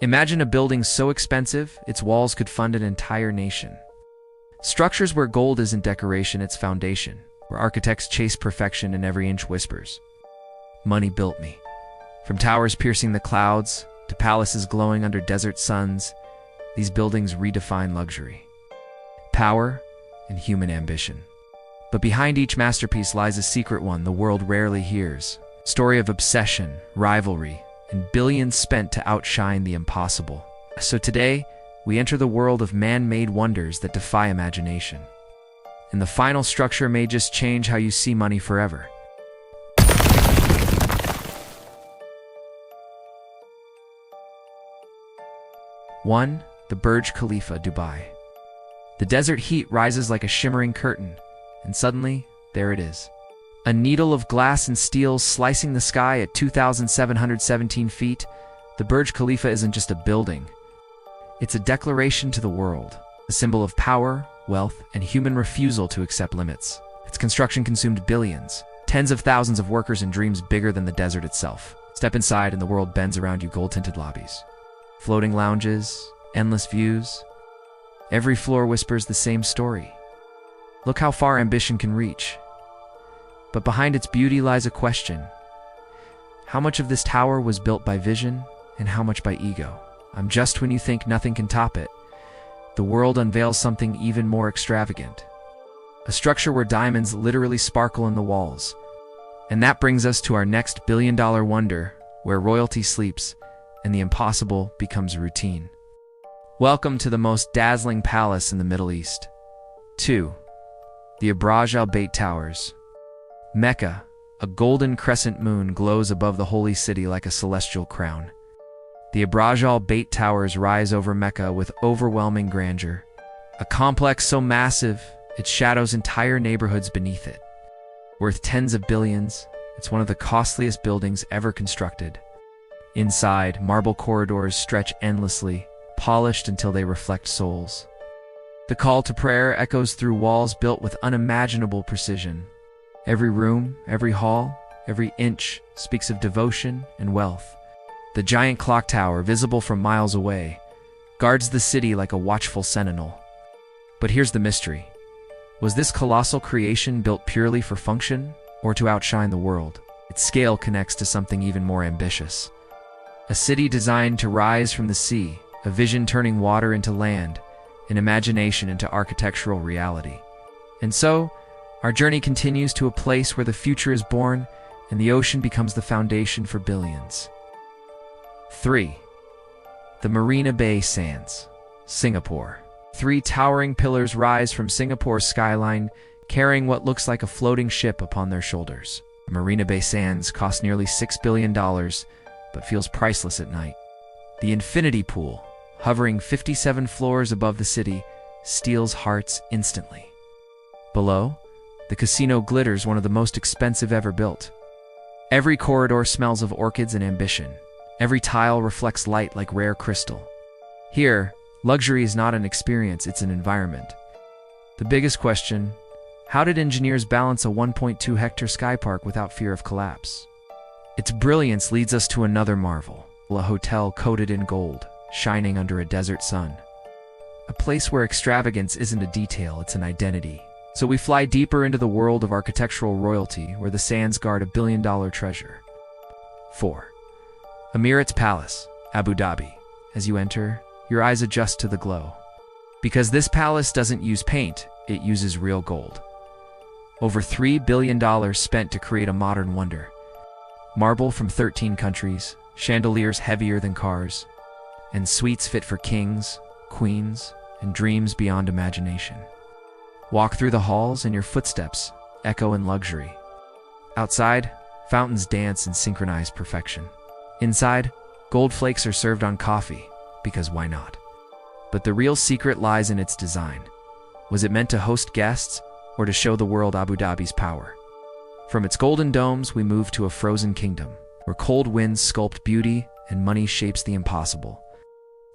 Imagine a building so expensive, its walls could fund an entire nation. Structures where gold isn't decoration, it's foundation, where architects chase perfection and every inch whispers, "Money built me." From towers piercing the clouds to palaces glowing under desert suns, these buildings redefine luxury, power, and human ambition. But behind each masterpiece lies a secret one the world rarely hears. A story of obsession, rivalry, and billions spent to outshine the impossible. So today, we enter the world of man-made wonders that defy imagination. And the final structure may just change how you see money forever. One, the Burj Khalifa, Dubai. The desert heat rises like a shimmering curtain, and suddenly, there it is. A needle of glass and steel slicing the sky at 2,717 feet, the Burj Khalifa isn't just a building. It's a declaration to the world, a symbol of power, wealth, and human refusal to accept limits. Its construction consumed billions, tens of thousands of workers and dreams bigger than the desert itself. Step inside and the world bends around you. Gold-tinted lobbies, floating lounges, endless views. Every floor whispers the same story. Look how far ambition can reach. But behind its beauty lies a question. How much of this tower was built by vision and how much by ego? Just when you think nothing can top it, the world unveils something even more extravagant. A structure where diamonds literally sparkle in the walls. And that brings us to our next billion-dollar wonder, where royalty sleeps and the impossible becomes routine. Welcome to the most dazzling palace in the Middle East. 2. The Burj Al Bait Towers. Mecca, a golden crescent moon glows above the holy city like a celestial crown. The Burj Al Bait Towers rise over Mecca with overwhelming grandeur. A complex so massive, it shadows entire neighborhoods beneath it. Worth tens of billions, it's one of the costliest buildings ever constructed. Inside, marble corridors stretch endlessly, polished until they reflect souls. The call to prayer echoes through walls built with unimaginable precision. Every room, every hall, every inch speaks of devotion and wealth. The giant clock tower, visible from miles away, guards the city like a watchful sentinel. But here's the mystery. Was this colossal creation built purely for function or to outshine the world? Its scale connects to something even more ambitious. A city designed to rise from the sea, a vision turning water into land, an imagination into architectural reality. And so, our journey continues to a place where the future is born and the ocean becomes the foundation for billions. 3. The Marina Bay Sands, Singapore. 3 towering pillars rise from Singapore's skyline, carrying what looks like a floating ship upon their shoulders. Marina Bay Sands cost nearly $6 billion, but feels priceless at night. The infinity pool, hovering 57 floors above the city, steals hearts instantly. Below, the casino glitters, one of the most expensive ever built. Every corridor smells of orchids and ambition. Every tile reflects light like rare crystal. Here, luxury is not an experience, it's an environment. The biggest question, how did engineers balance a 1.2-hectare sky park without fear of collapse? Its brilliance leads us to another marvel, a hotel coated in gold, shining under a desert sun. A place where extravagance isn't a detail, it's an identity. So we fly deeper into the world of architectural royalty, where the sands guard a billion-dollar treasure. 4. Emirates Palace, Abu Dhabi. As you enter, your eyes adjust to the glow. Because this palace doesn't use paint, it uses real gold. Over $3 billion spent to create a modern wonder. Marble from 13 countries, chandeliers heavier than cars, and suites fit for kings, queens, and dreams beyond imagination. Walk through the halls and your footsteps echo in luxury. Outside, fountains dance in synchronized perfection. Inside, gold flakes are served on coffee, because why not? But the real secret lies in its design. Was it meant to host guests, or to show the world Abu Dhabi's power? From its golden domes, we move to a frozen kingdom, where cold winds sculpt beauty and money shapes the impossible.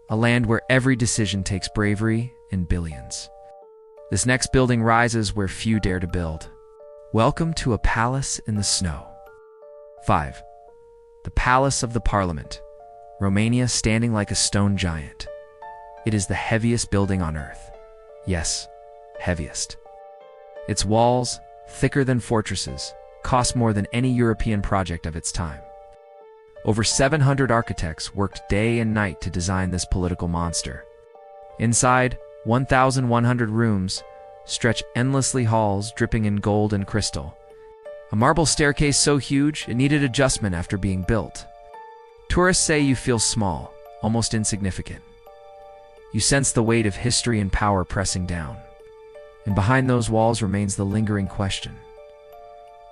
A land where every decision takes bravery and billions. This next building rises where few dare to build. Welcome to a palace in the snow. 5. The Palace of the Parliament, Romania standing like a stone giant. It is the heaviest building on Earth. Yes, heaviest. Its walls, thicker than fortresses, cost more than any European project of its time. Over 700 architects worked day and night to design this political monster. Inside, 1,100 rooms stretch endlessly halls dripping in gold and crystal. A marble staircase so huge it needed adjustment after being built. Tourists say you feel small, almost insignificant. You sense the weight of history and power pressing down. And behind those walls remains the lingering question: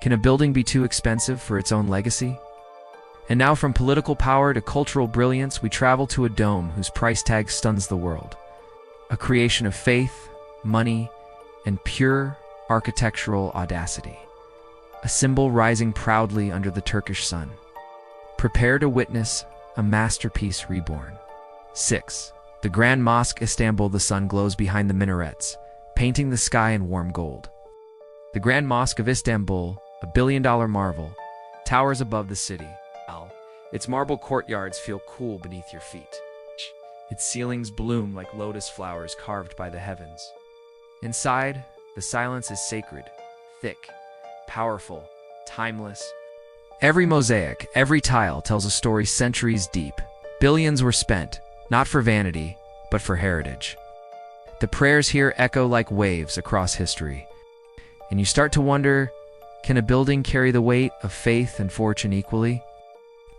can a building be too expensive for its own legacy? And now, from political power to cultural brilliance, we travel to a dome whose price tag stuns the world. A creation of faith, money, and pure architectural audacity. A symbol rising proudly under the Turkish sun. Prepare to witness a masterpiece reborn. 6. The Grand Mosque, Istanbul. The sun glows behind the minarets, painting the sky in warm gold. The Grand Mosque of Istanbul, a billion-dollar marvel, towers above the city. Its marble courtyards feel cool beneath your feet. Its ceilings bloom like lotus flowers carved by the heavens. Inside, the silence is sacred, thick, powerful, timeless. Every mosaic, every tile tells a story centuries deep. Billions were spent, not for vanity, but for heritage. The prayers here echo like waves across history. And you start to wonder, can a building carry the weight of faith and fortune equally?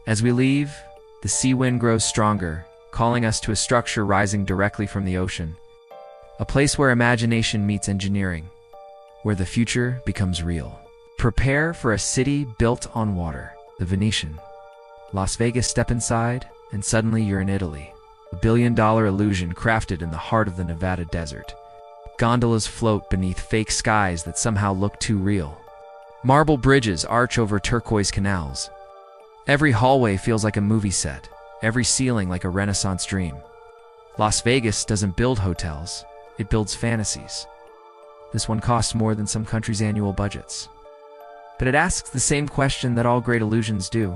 As we leave, the sea wind grows stronger, calling us to a structure rising directly from the ocean. A place where imagination meets engineering, where the future becomes real. Prepare for a city built on water, the Venetian. Las Vegas. Step inside, and suddenly you're in Italy. A billion-dollar illusion crafted in the heart of the Nevada desert. Gondolas float beneath fake skies that somehow look too real. Marble bridges arch over turquoise canals. Every hallway feels like a movie set, every ceiling like a Renaissance dream. Las Vegas doesn't build hotels, it builds fantasies. This one costs more than some countries' annual budgets. But it asks the same question that all great illusions do.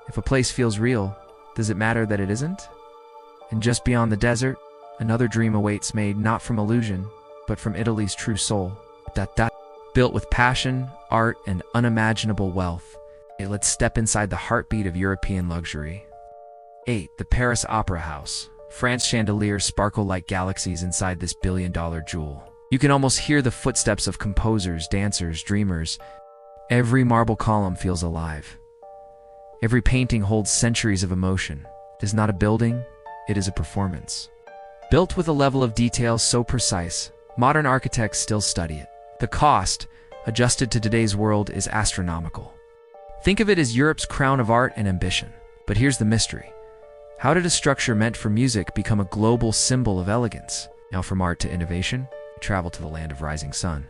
If a place feels real, does it matter that it isn't? And just beyond the desert, another dream awaits, made not from illusion, but from Italy's true soul. Built with passion, art, and unimaginable wealth. Let's step inside the heartbeat of European luxury. 8. The Paris Opera House. France's chandeliers sparkle like galaxies inside this billion-dollar jewel. You can almost hear the footsteps of composers, dancers, dreamers. Every marble column feels alive. Every painting holds centuries of emotion. It is not a building, it is a performance. Built with a level of detail so precise, modern architects still study it. The cost, adjusted to today's world, is astronomical. Think of it as Europe's crown of art and ambition. But here's the mystery. How did a structure meant for music become a global symbol of elegance? Now, from art to innovation, we travel to the land of rising sun,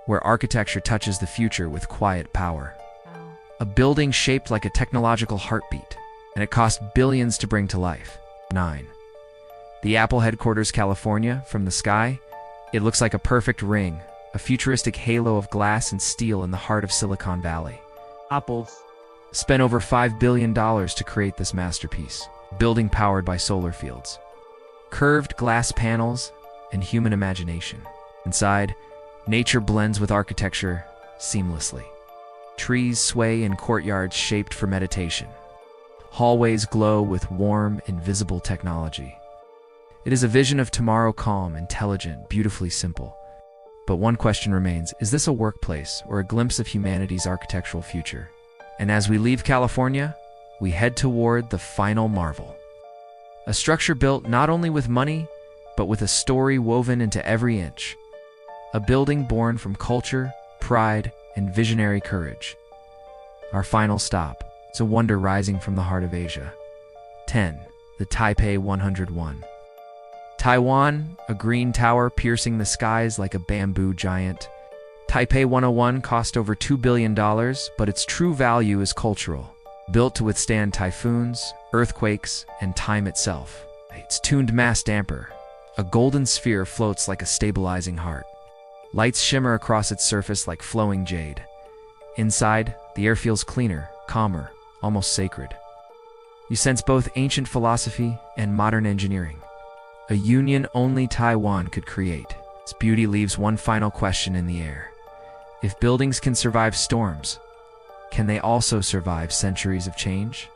where architecture touches the future with quiet power. A building shaped like a technological heartbeat, and it cost billions to bring to life. 9. The Apple headquarters, California. From the sky, it looks like a perfect ring, a futuristic halo of glass and steel in the heart of Silicon Valley. Apple spent over $5 billion to create this masterpiece, building powered by solar fields, curved glass panels, and human imagination. Inside, nature blends with architecture seamlessly. Trees sway in courtyards shaped for meditation. Hallways glow with warm, invisible technology. It is a vision of tomorrow, calm, intelligent, beautifully simple. But one question remains: is this a workplace or a glimpse of humanity's architectural future? And as we leave California, we head toward the final marvel. A structure built not only with money, but with a story woven into every inch. A building born from culture, pride, and visionary courage. Our final stop is a wonder rising from the heart of Asia. 10. The Taipei 101. Taiwan, a green tower piercing the skies like a bamboo giant. Taipei 101 cost over $2 billion, but its true value is cultural. Built to withstand typhoons, earthquakes, and time itself. Its tuned mass damper, a golden sphere, floats like a stabilizing heart. Lights shimmer across its surface like flowing jade. Inside, the air feels cleaner, calmer, almost sacred. You sense both ancient philosophy and modern engineering. A union only Taiwan could create. Its beauty leaves one final question in the air. If buildings can survive storms, can they also survive centuries of change?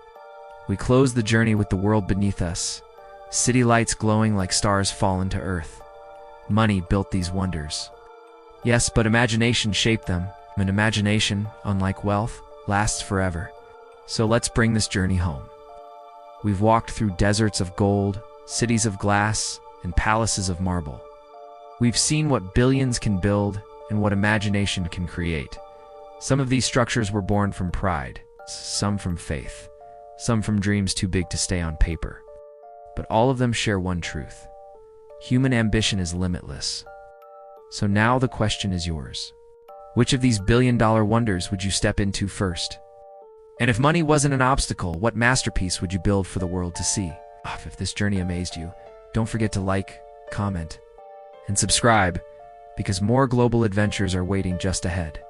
We close the journey with the world beneath us, city lights glowing like stars fallen to earth. Money built these wonders. Yes, but imagination shaped them, and imagination, unlike wealth, lasts forever. So let's bring this journey home. We've walked through deserts of gold, cities of glass, and palaces of marble. We've seen what billions can build and what imagination can create. Some of these structures were born from pride, some from faith, some from dreams too big to stay on paper. But all of them share one truth. Human ambition is limitless. So now the question is yours. Which of these billion-dollar wonders would you step into first? And if money wasn't an obstacle, what masterpiece would you build for the world to see? If this journey amazed you, don't forget to like, comment, and subscribe, because more global adventures are waiting just ahead.